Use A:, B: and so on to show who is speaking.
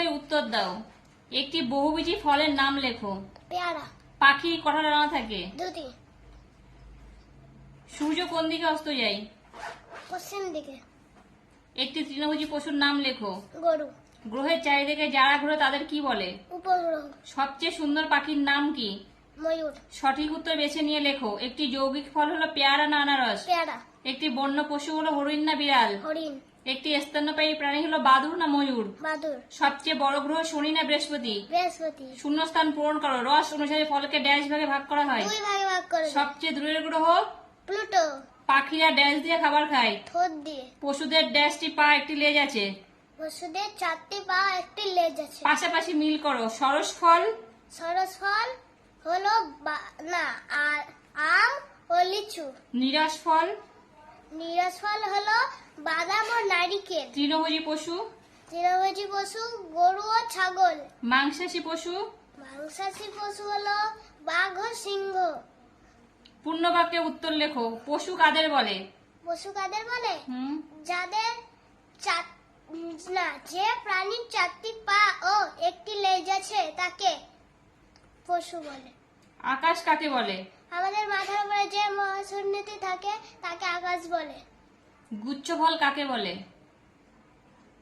A: করে উত্তর দাও। একটি বহুবীজী ফলের নাম লেখো।
B: পেয়ারা।
A: পাখি কটা ডানা থাকে?
B: দুটি।
A: সূর্য কোন দিকে অস্ত যায়?
B: পশ্চিম দিকে।
A: একটি তৃণভোজী পশুর নাম লেখো।
B: গরু।
A: গ্রহের চারিদিকে যারা ঘুরে তাদের কি বলে?
B: উপগ্রহ।
A: সবচেয়ে সুন্দর পাখির নাম কি?
B: ময়ূর।
A: সঠিক উত্তর বেছে নিয়ে লেখো। একটি যৌগিক ফল হলো পেয়ারা না আনারস?
B: পেয়ারা।
A: একটি বন্য পশু হলো হরিণ না বিড়াল?
B: হরিণ।
A: একটি স্তন্যপায়ী প্রাণী হলো বাদুড় না ময়ূর?
B: বাদুড়।
A: সবচেয়ে বড় গ্রহ শনি না বৃহস্পতি?
B: বৃহস্পতি।
A: শূন্যস্থান পূরণ করো। রস অনুসারে ফলকে ড্যাশ ভাগে ভাগ করা হয়।
B: দুই ভাগে ভাগ করে দাও।
A: সবচেয়ে দূরের গ্রহ?
B: প্লুটো।
A: পাখিরা ড্যাশ দিয়ে খাবার খায়।
B: ঠোঁট দিয়ে।
A: পশুদের ড্যাশটি পা একটি লেজ আছে।
B: পশুদের 4টি পা, একটি লেজ আছে।
A: পাশাপাশি মিল করো। সরস ফল?
B: সরস ফল হলো না আর আম ও লিচু।
A: নিরাস ফল?
B: নিরাস ফল হলো বাদাম ও নারিকেল।
A: তৃণভোজী পশু?
B: তৃণভোজী পশু গরু ও ছাগল।
A: মাংসাশী পশু?
B: মাংসাশী পশু হলো বাঘ ও সিংহ।
A: পূর্ণ বাক্যে উত্তর লেখো। পশু কাদের বলে?
B: পশু কাদের বলে?
A: হুম
B: যাদের যে প্রাণীর 4টি পা ও একটি লেজ আছে তাকে পশু বলে।
A: আকাশ কাকে বলে?
B: আমাদের মাথার উপরে যে মহাশূন্যটি থাকে তাকে আকাশ বলে।
A: গুচ্ছ ফল কাকে বলে?